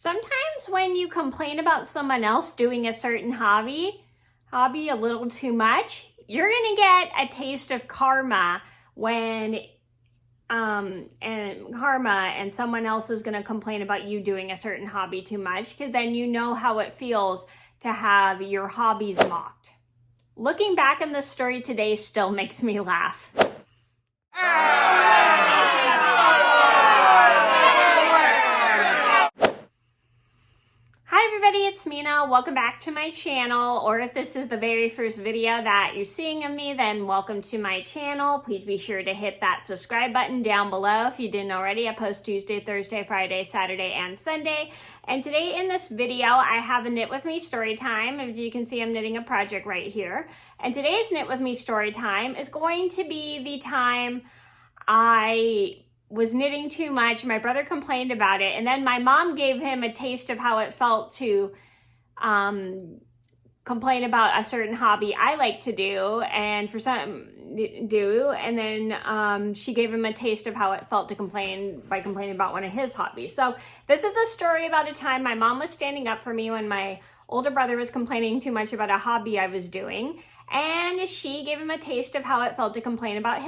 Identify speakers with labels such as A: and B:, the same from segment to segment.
A: Sometimes when you complain about someone else doing a certain hobby a little too much, you're gonna get a taste of karma when and someone else is gonna complain about you doing a certain hobby too much, because then you know how it feels to have your hobbies mocked. Looking back on this story today still makes me laugh. Hi everybody, it's Mena. Welcome back to my channel, or if this is the very first video that you're seeing of me, then welcome to my channel. Please be sure to hit that subscribe button down below if you didn't already. I post Tuesday, Thursday, Friday, Saturday, and Sunday. And today in this video, I have a Knit With Me story time. As you can see, I'm knitting a project right here. And today's Knit With Me story time is going to be the time I was knitting too much. My brother complained about it, and then my mom gave him a taste of how it felt to complain about a certain hobby I like to do, and and then she gave him a taste of how it felt to complaining about one of his hobbies. So this is a story about a time my mom was standing up for me when my older brother was complaining too much about a hobby I was doing, and she gave him a taste of how it felt to complain about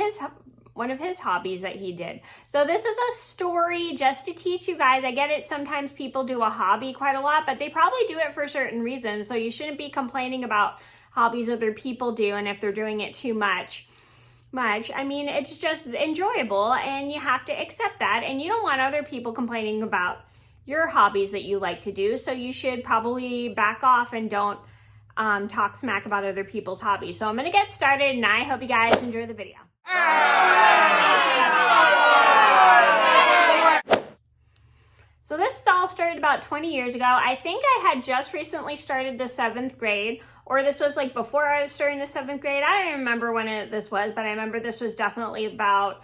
A: one of his hobbies that he did. So this is a story just to teach you guys. I get it, sometimes people do a hobby quite a lot, but they probably do it for certain reasons. So you shouldn't be complaining about hobbies other people do, and if they're doing it too much. I mean, it's just enjoyable, and you have to accept that, and you don't want other people complaining about your hobbies that you like to do. So you should probably back off and don't talk smack about other people's hobbies. So I'm gonna get started, and I hope you guys enjoy the video. So this all started about 20 years ago. I think I had just recently started the 7th grade, or this was like before I was starting the 7th grade. I don't remember when this was, but I remember this was definitely about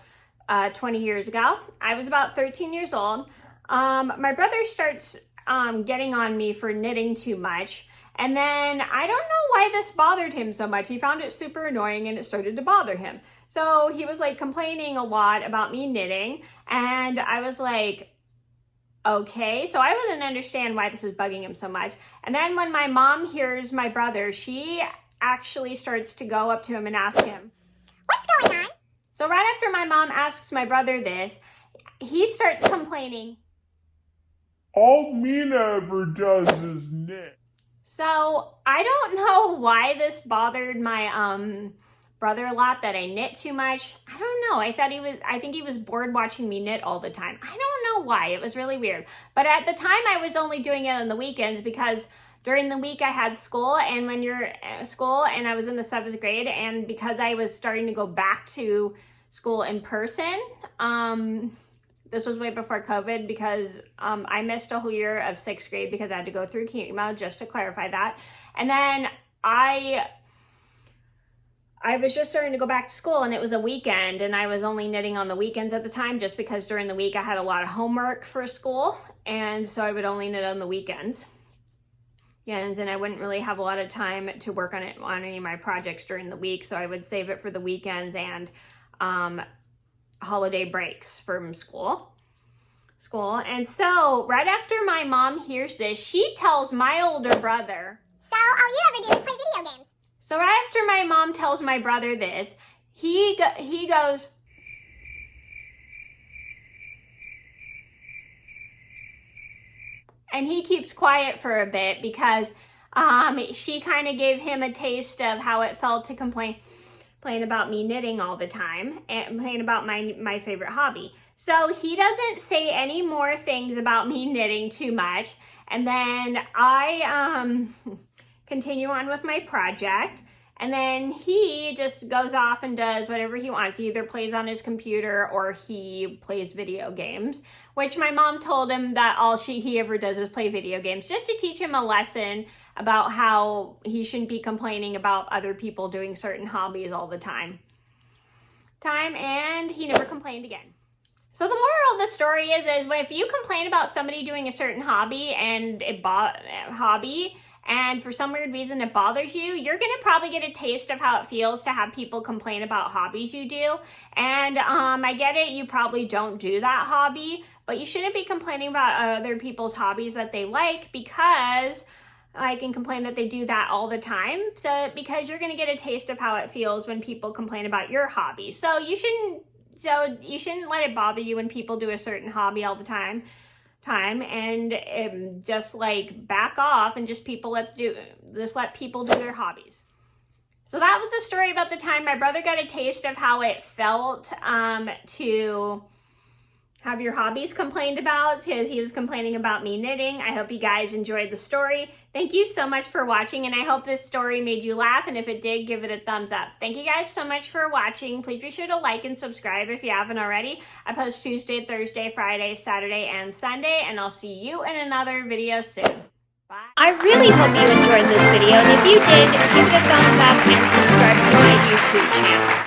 A: 20 years ago. I was about 13 years old. My brother starts getting on me for knitting too much. And then I don't know why this bothered him so much. He found it super annoying, and it started to bother him. So he was like complaining a lot about me knitting, and I was like, okay. So I wasn't understand why this was bugging him so much. And then when my mom hears my brother, she actually starts to go up to him and ask him, "What's going on?" So right after my mom asks my brother this, he starts complaining,
B: "All Mena ever does is knit."
A: So I don't know why this bothered my brother a lot, that I knit too much. I don't know. I think he was bored watching me knit all the time. I don't know why. It was really weird. But at the time, I was only doing it on the weekends, because during the week I had school, and when you're at school, and I was in the 7th grade, and because I was starting to go back to school in person, this was way before COVID, because I missed a whole year of 6th grade because I had to go through chemo, just to clarify that. And then I was just starting to go back to school, and it was a weekend, and I was only knitting on the weekends at the time, just because during the week I had a lot of homework for school, and so I would only knit on the weekends. And I wouldn't really have a lot of time to work on any of my projects during the week, so I would save it for the weekends and holiday breaks from school. And so right after my mom hears this, she tells my older brother,
C: "So all you ever do is play video games."
A: So right after my mom tells my brother this, he goes, and he keeps quiet for a bit, because she kind of gave him a taste of how it felt to complain about me knitting all the time, and complain about my favorite hobby. So he doesn't say any more things about me knitting too much. And then I continue on with my project. And then he just goes off and does whatever he wants. He either plays on his computer or he plays video games, which my mom told him that all he ever does is play video games, just to teach him a lesson about how he shouldn't be complaining about other people doing certain hobbies all the time. And he never complained again. So the moral of the story is if you complain about somebody doing a certain hobby, and and for some weird reason it bothers you, you're going to probably get a taste of how it feels to have people complain about hobbies you do. And I get it, you probably don't do that hobby, but you shouldn't be complaining about other people's hobbies that they like, because I can complain that they do that all the time. So because you're going to get a taste of how it feels when people complain about your hobby. So you shouldn't let it bother you when people do a certain hobby all the time, and just like back off and just let people do their hobbies. So that was the story about the time my brother got a taste of how it felt to have your hobbies complained about. He was complaining about me knitting. I hope you guys enjoyed the story. Thank you so much for watching, and I hope this story made you laugh, and if it did, give it a thumbs up. Thank you guys so much for watching. Please be sure to like and subscribe if you haven't already. I post Tuesday, Thursday, Friday, Saturday, and Sunday, and I'll see you in another video soon. Bye. I really hope you enjoyed this video, and if you did, give it a thumbs up and subscribe to my YouTube channel.